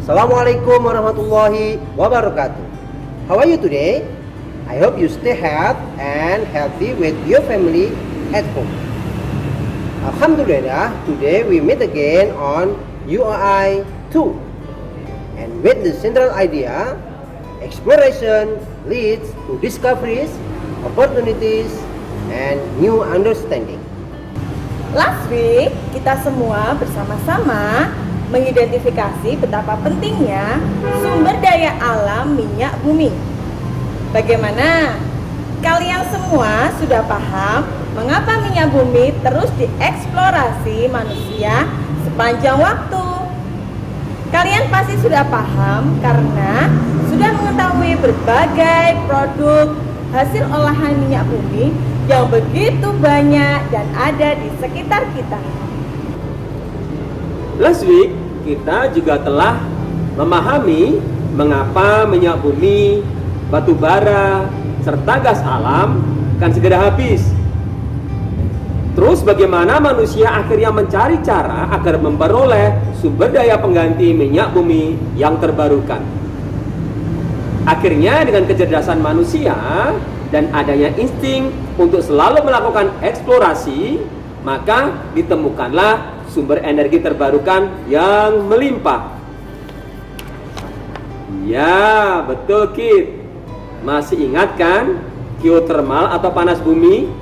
Assalamualaikum warahmatullahi wabarakatuh. How are you today? I hope you stay healthy and healthy with your family at home. Alhamdulillah, today we meet again on UOI 2. And with the central idea, exploration leads to discoveries, opportunities, and new understanding. Last week, kita semua bersama-sama mengidentifikasi betapa pentingnya sumber daya alam minyak bumi. Bagaimana? Kalian semua sudah paham mengapa minyak bumi terus dieksplorasi manusia sepanjang waktu? Kalian pasti sudah paham karena sudah mengetahui berbagai produk hasil olahan minyak bumi yang begitu banyak dan ada di sekitar kita. Last week, kita juga telah memahami mengapa minyak bumi, batu bara, serta gas alam akan segera habis. Terus bagaimana manusia akhirnya mencari cara agar memperoleh sumber daya pengganti minyak bumi yang terbarukan. Akhirnya dengan kecerdasan manusia dan adanya insting untuk selalu melakukan eksplorasi, maka ditemukanlah sumber energi terbarukan yang melimpah. Ya, betul Kit. Masih ingat kan geothermal atau panas bumi?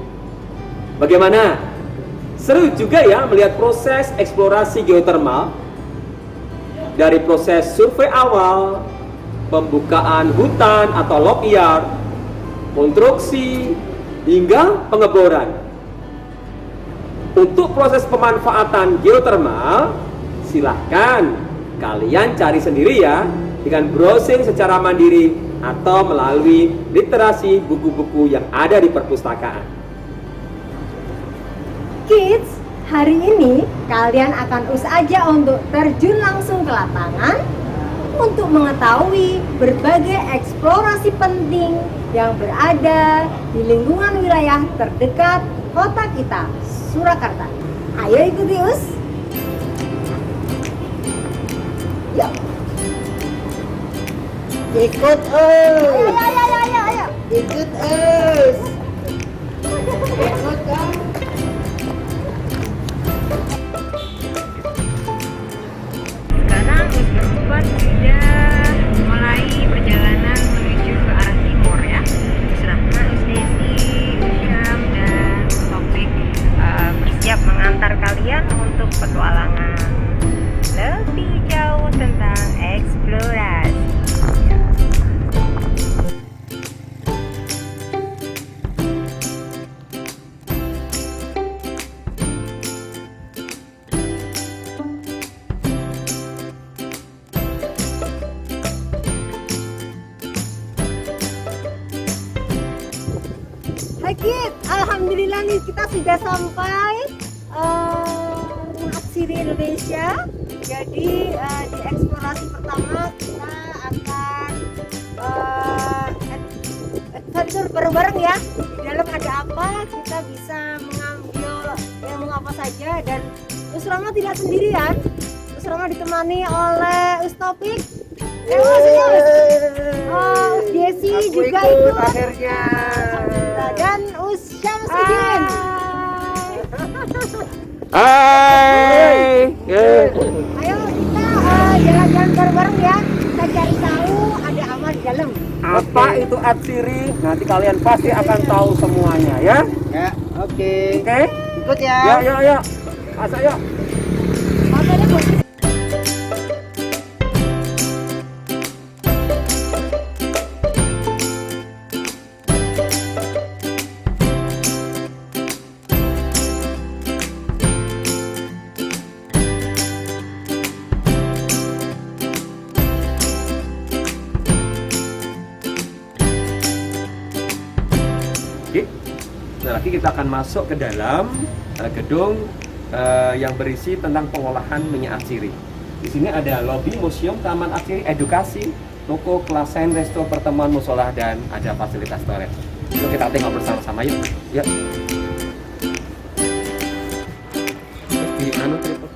Bagaimana? Seru juga ya melihat proses eksplorasi geothermal. Dari proses survei awal, pembukaan hutan atau log yard, konstruksi, hingga pengeboran. Untuk proses pemanfaatan geothermal, silahkan kalian cari sendiri ya, dengan browsing secara mandiri atau melalui literasi buku-buku yang ada di perpustakaan. Kids, hari ini kalian akan usaha untuk terjun langsung ke lapangan untuk mengetahui berbagai eksplorasi penting yang berada di lingkungan wilayah terdekat kota kita, Surakarta. Ayo ikuti Us. Yuk. Ikut Us. Ayo. Ikut Us. Ikut kan? Sekarang Us sudah mulai perjalanan menuju ke arah timur ya. Beserta Us Desi, Usyam, dan Topik bersiap mengantar kalian untuk petualangan lebih jauh tentang eksplorasi. Hai Kid, alhamdulillah nih kita sudah sampai Rumah Atsiri Indonesia. Jadi di eksplorasi pertama kita akan adventure bareng-bareng ya. Di dalam ada apa, kita bisa mengambil ilmu apa saja. Dan Us Rama tidak sendirian. Us Rama ditemani oleh Us Topik, Us Desi juga ikut Akhirnya. dan Us Syamsuddin. Hai. Ayo kita jalan-jalan bareng-bareng ya. Kita cari tahu ada apa di dalam. Apa itu atsiri? Nanti kalian pasti akan tahu semuanya ya. Ya, oke. Oke? Ikut ya. Ya. Masuk yuk. Fotonya bagus. Oke. Sebentar lagi kita akan masuk ke dalam gedung yang berisi tentang pengolahan minyak atsiri. Di sini ada lobi museum Taman Atsiri Edukasi, toko, kelasen, resto, pertemuan, musola, dan ada fasilitas toilet. Yuk kita tengok bersama-sama yuk. Yuk. Di anu tripod.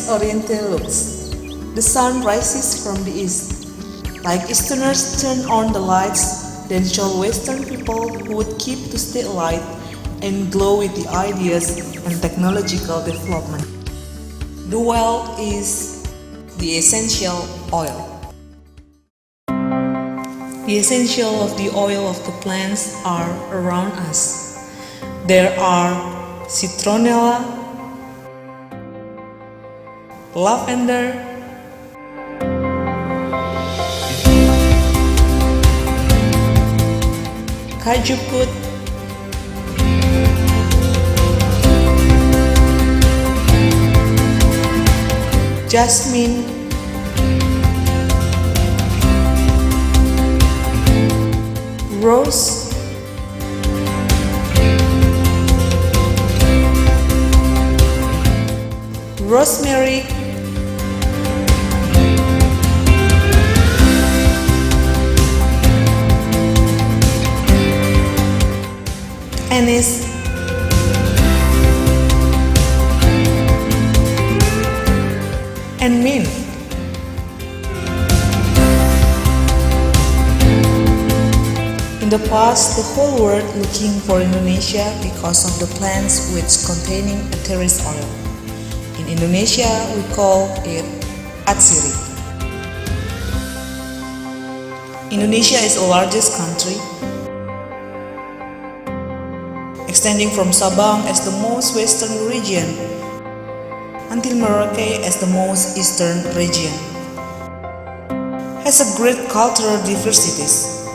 Oriente looks. The sun rises from the east. Like Easterners turn on the lights, then show Western people who would keep to stay alight and glow with the ideas and technological development. The wealth is the essential oil. The essential of the oil of the plants are around us. There are citronella, lavender, cajuput, jasmine, rose, rosemary, anise, and mint. In the past, the whole world looking for Indonesia because of the plants which containing ethereal oil. In Indonesia, we call it atsiri. Indonesia is the largest country, extending from Sabang as the most western region until Merauke as the most eastern region. Has a great cultural diversities,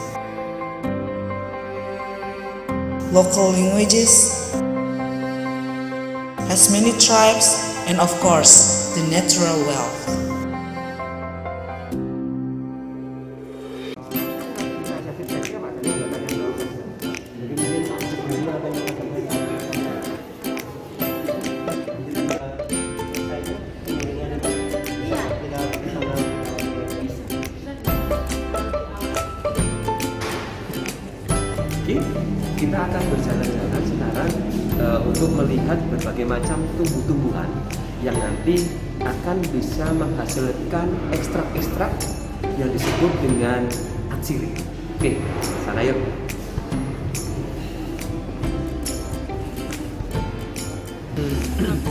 local languages, has many tribes, and of course, the natural wealth. Oke, kita akan berjalan-jalan sekarang untuk melihat berbagai macam tumbuh-tumbuhan yang nanti akan bisa menghasilkan ekstrak-ekstrak yang disebut dengan atsiri. Oke, sana yuk.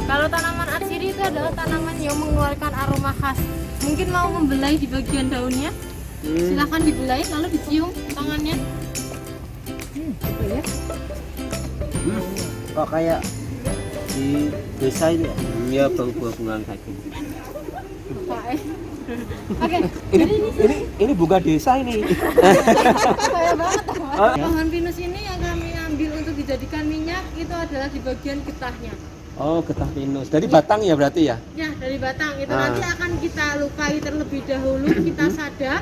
Kalau tanaman atsiri itu adalah tanaman yang mengeluarkan aroma khas. Mungkin mau membelai di bagian daunnya. Silahkan dibelai lalu dicium tangannya. Kok kayak di desa ini ya? Iya, bunga-bunga kayak gini. Oke. Ini bunga desa ini. Kaya banget. Pohon pinus ini yang kami ambil untuk dijadikan minyak itu adalah di bagian getahnya. Oh, getah pinus. Dari batang ya berarti ya? Ya, dari batang itu nanti akan kita lukai terlebih dahulu, kita sadap.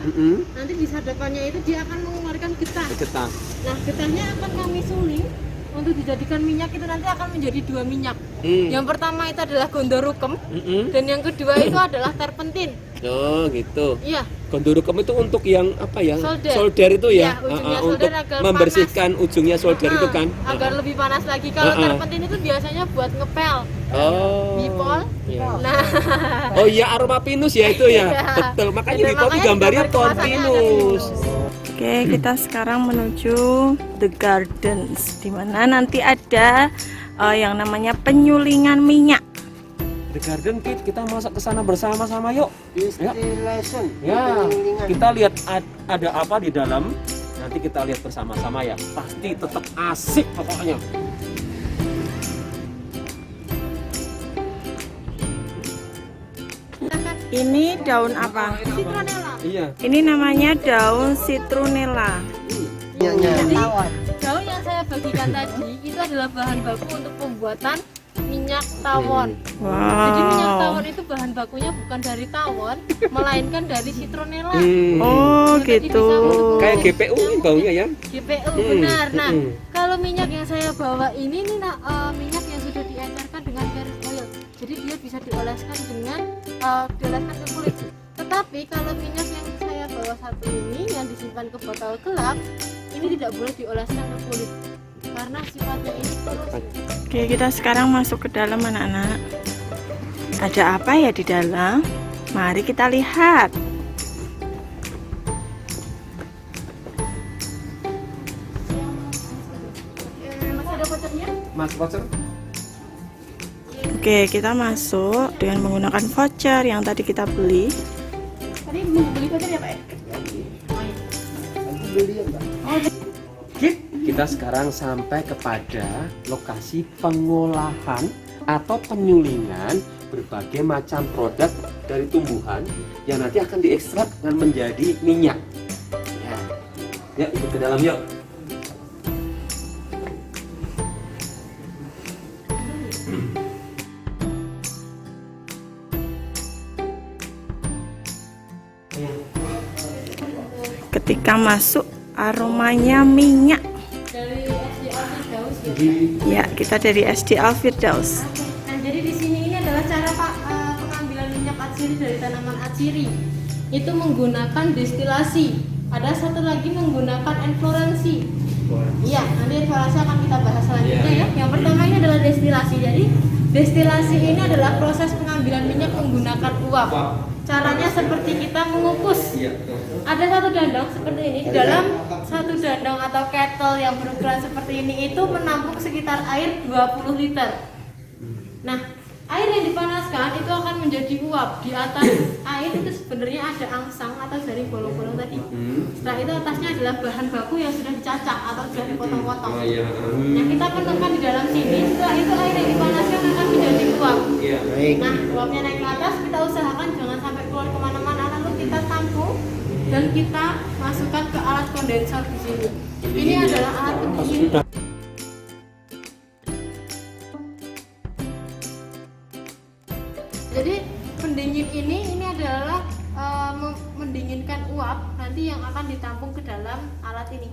Nanti di sadapannya itu dia akan mengeluarkan getah. Getah. Nah, getahnya akan kami suling untuk dijadikan minyak, itu nanti akan menjadi 2 minyak. Yang pertama itu adalah gondorukem, dan yang kedua itu adalah terpentin. Oh, gitu. Iya. Gondorukem itu untuk yang apa ya? Solder. Solder itu ya, Iya, ujungnya untuk solder agar membersihkan ujungnya solder itu kan. Agar lebih panas lagi. Kalau terpentin itu biasanya buat ngepel. Oh. Bipol. Iya. Nah. Oh iya, aroma pinus ya itu ya. Iya. Betul. Makanya Betul, di kopi makanya gambarnya gambar pohon kemasannya ada pinus. Oke, kita sekarang menuju The Gardens, di mana nanti ada yang namanya penyulingan minyak. The Garden Kit, kita masuk ke sana bersama-sama yuk. Ya. Distillation. Ya, kita lihat ada apa di dalam. Nanti kita lihat bersama-sama ya. Pasti tetap asik pokoknya. Ini daun apa? Citronella. Iya. Ini namanya daun citronella. Jadi daun yang saya bagikan tadi itu adalah bahan baku untuk pembuatan minyak tawon. Jadi minyak tawon itu bahan bakunya bukan dari tawon, melainkan dari citronella. Oh, Jadi gitu. bisa mendukung Kayak GPU ini baunya ya. GPU benar. Nah, kalau minyak yang saya bawa ini minyak yang sudah diencerkan dengan carrot oil. Jadi dia bisa dioleskan dioleskan ke kulit. Tetapi kalau minyak yang saya bawa satu ini yang disimpan ke botol gelap, ini tidak boleh dioleskan ke kulit karena sifatnya ini korosif. Oke, kita sekarang masuk ke dalam anak-anak. Ada apa ya di dalam? Mari kita lihat. Masih ada vouchernya? Mas voucher? Oke, kita masuk dengan menggunakan voucher yang tadi kita beli. Tadi beli voucher ya Pak ya? Oke, kita sekarang sampai kepada lokasi pengolahan atau penyulingan berbagai macam produk dari tumbuhan yang nanti akan diekstrak dan menjadi minyak. Ya, ikut ke dalam yuk. Ketika masuk, aromanya minyak. Dari SD Al-Firdaus ya. Ya, kita dari SD Al-Firdaus. Nah, jadi di sini ini adalah cara pengambilan minyak atsiri dari tanaman atsiri. Itu menggunakan destilasi. Ada satu lagi menggunakan enfloransi. Iya, nanti enfloransi akan kita bahas selanjutnya ya. Yang pertama ini adalah destilasi. Jadi destilasi ini adalah proses pengambilan minyak menggunakan uap. Caranya seperti kita mengukus. Ada satu dandang seperti ini. Di dalam satu dandang atau kettle yang berukuran seperti ini itu menampung sekitar air 20 liter. Nah, air yang dipanaskan itu akan menjadi uap. Di atas air itu sebenarnya ada angsang atau jaring bolong-bolong tadi. Setelah itu atasnya adalah bahan baku yang sudah dicacah atau sudah dipotong-potong. Yang kita penuhkan di dalam sini, setelah itu air yang dipanaskan akan menjadi uap. Nah, uapnya naik ke atas, kita usahakan jangan sampai keluar kemana-mana, lalu kita tampung dan kita masukkan ke alat kondensor di sini. Ini adalah alat pendingin. Jadi pendingin ini adalah mendinginkan uap nanti yang akan ditampung ke dalam alat ini.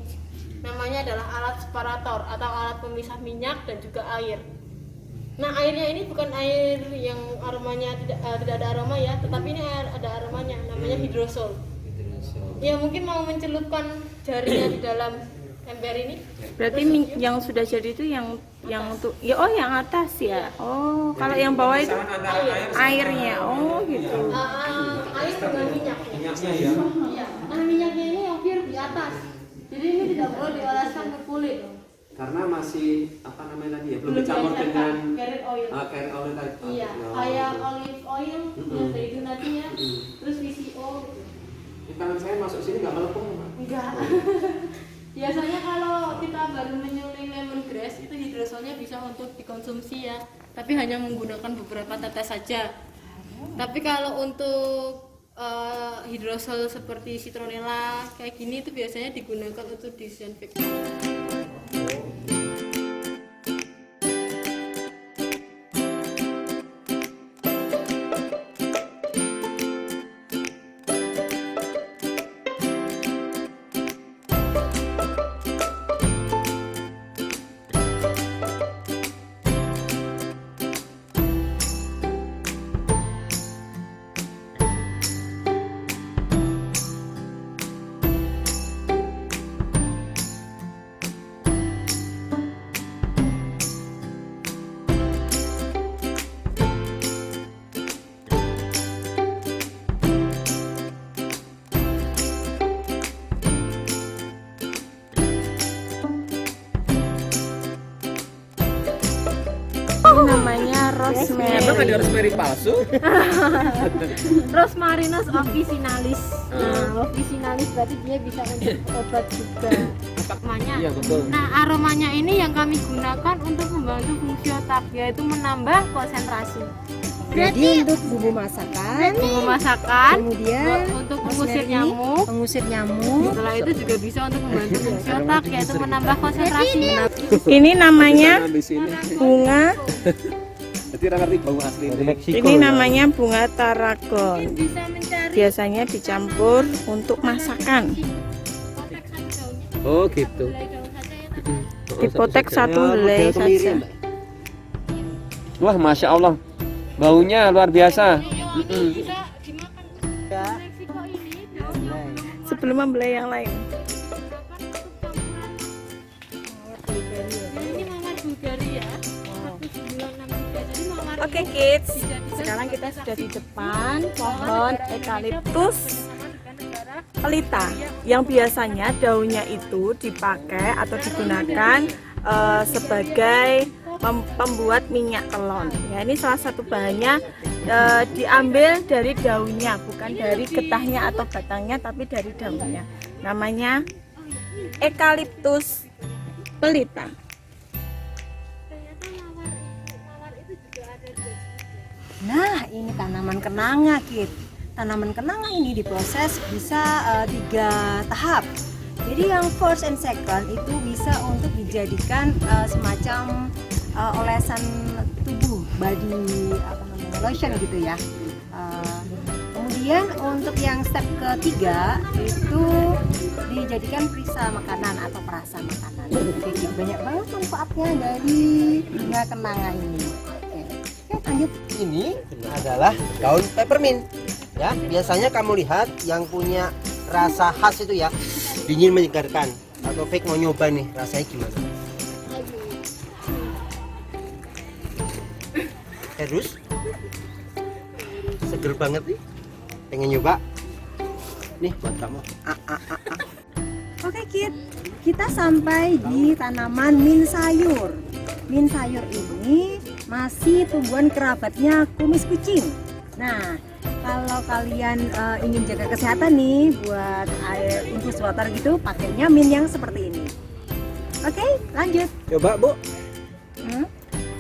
Namanya adalah alat separator atau alat pemisah minyak dan juga air. Nah, airnya ini bukan air yang aromanya tidak ada aroma ya, tetapi ini air ada aromanya, namanya hidrosol. Ya, mungkin mau mencelupkan jarinya di dalam ember ini. Berarti yang sudah jadi itu yang untuk ya, oh yang atas ya. Oh, kalau yang bawah itu airnya. Oh, gitu. Air dengan minyak. Minyaknya ya. Iya. Nah, minyaknya ini yang pure di atas. Jadi ini tidak perlu dioleskan ke kulit. Karena masih apa namanya tadi ya, belum dicampur dengan carrot oil. carrot oil tadi. Iya, kayak olive oil, zaitun tadi ya. Terus VCO gitu. Tangan saya masuk sini nggak melepung, Pak? Enggak. Biasanya kalau kita baru menyuling lemongrass itu hidrosolnya bisa untuk dikonsumsi ya, tapi hanya menggunakan beberapa tetes saja. Tapi kalau untuk hidrosol seperti citronella kayak gini itu biasanya digunakan untuk disinfektan. Ini namanya rosemary. Emang ada rosemary palsu? Rosmarinus officinalis. Nah, officinalis berarti dia bisa untuk obat juga. Aromanya. Iya, betul. Nah, aromanya ini yang kami gunakan untuk membantu fungsi otak, yaitu menambah konsentrasi. Jadi untuk bumbu masakan, kemudian untuk mengusir rosemary, nyamuk. pengusir nyamuk. Setelah itu juga bisa untuk membantu fungsi otak, yaitu menambah konsentrasi. Ini namanya Di sini. bunga. Jadi orang ngerti bau asli Ini namanya bunga taragon. Bisa mencari Biasanya dicampur untuk masakan. potek satu daunnya. Oh, gitu. Helai daun saja ya, Tante. Dipotek satu helai saja. Wah, masya Allah, baunya luar biasa. Ini bisa dimakan. Meksiko ini daunnya Sebelum membeli yang lain. ini mawar Bulgaria 1963. Jadi mawar Oke kids, sekarang kita sudah di depan pohon eukaliptus pelita yang biasanya daunnya itu dipakai atau digunakan sebagai pembuat minyak telon. Ya, ini salah satu bahannya diambil dari daunnya, bukan dari getahnya atau batangnya, tapi dari daunnya. Namanya eukaliptus pelita. Nah, ini tanaman kenanga, Kit. Tanaman kenanga ini diproses bisa 3 tahap. Jadi yang first and second itu bisa untuk dijadikan semacam olesan tubuh, body lotion gitu ya. Kemudian untuk yang step ketiga itu dijadikan perisa makanan atau perasa makanan. Jadi banyak banget manfaatnya dari bunga kenanga ini. Oke, lanjut. Ini adalah daun peppermint. Ya, biasanya kamu lihat yang punya rasa khas itu ya, dingin menyegarkan. Atau Fake mau nyoba nih, rasanya gimana? Terus seger banget nih, pengen nyoba nih buat kamu. Oke Kit, kita sampai di tanaman mint sayur. Mint sayur ini masih tumbuhan kerabatnya kumis kucing. Nah, kalau kalian ingin jaga kesehatan nih buat air infus water gitu, pakainya mint yang seperti ini. Oke, lanjut. Coba Bu,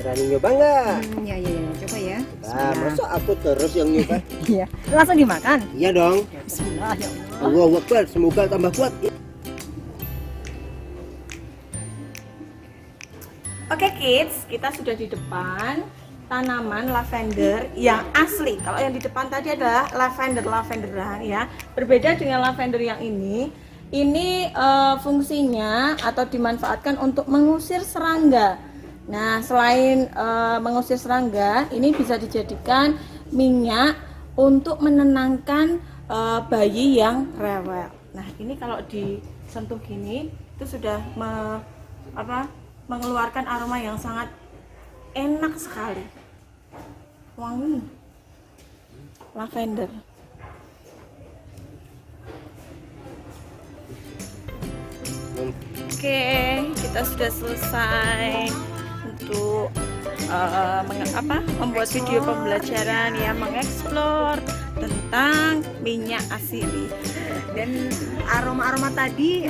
berani nyoba nggak? Ya, coba ya. Nah, masa aku terus yang nyoba? Iya, langsung dimakan. Iya dong. Bismillah ya Allah. Allahu Akbar, semoga tambah kuat. Oke kids, kita sudah di depan tanaman lavender yang asli. Kalau yang di depan tadi adalah lavenderan ya. Berbeda dengan lavender yang ini fungsinya atau dimanfaatkan untuk mengusir serangga. Nah, selain mengusir serangga, ini bisa dijadikan minyak untuk menenangkan bayi yang rewel. Nah, ini kalau disentuh gini itu sudah mengeluarkan aroma yang sangat enak sekali, wangi lavender. Oke, kita sudah selesai untuk membuat video pembelajaran yang mengeksplor tentang minyak asili. Dan aroma-aroma tadi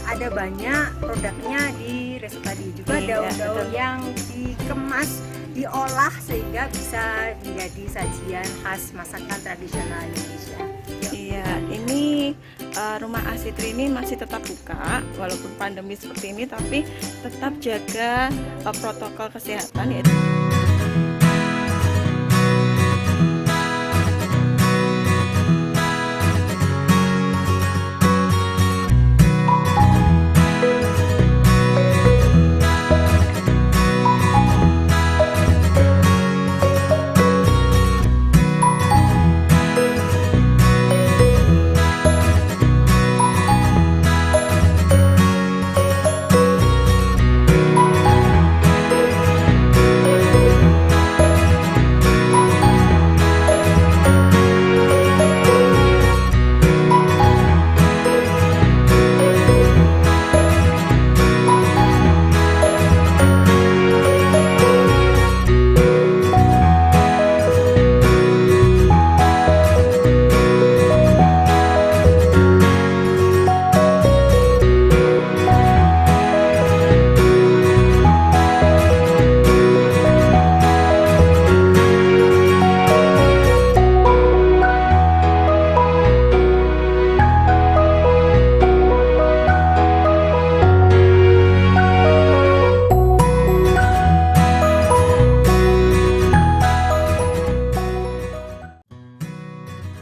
ada banyak produknya di resto tadi juga, daun-daun yang dikemas, diolah sehingga bisa menjadi sajian khas masakan tradisional Indonesia. Iya, ini rumah Asitri ini masih tetap buka walaupun pandemi seperti ini, tapi tetap jaga protokol kesehatan yaitu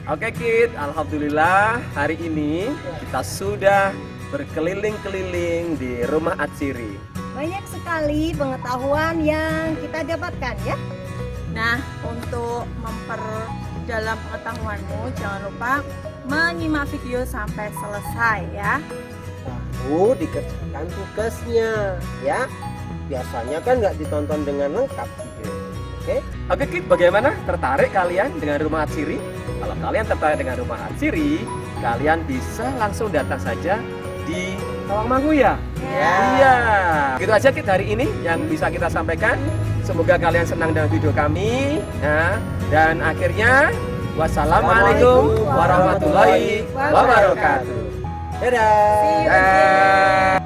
Oke Kid, alhamdulillah hari ini kita sudah berkeliling-keliling di rumah Atsiri. Banyak sekali pengetahuan yang kita dapatkan ya. Nah, untuk memperdalam pengetahuanmu, jangan lupa menyimak video sampai selesai ya. Lalu dikerjakan tugasnya ya. Biasanya kan nggak ditonton dengan lengkap video. Oke? Oke Kit, bagaimana? Tertarik kalian dengan rumah Atsiri? Kalau kalian tertarik dengan rumah Atsiri, kalian bisa langsung datang saja di Tawangmangu ya? Iya. Gitu aja Kit hari ini yang bisa kita sampaikan. Semoga kalian senang dengan video kami. Nah, dan akhirnya wassalamualaikum warahmatullahi wabarakatuh. Dadah. Dadah.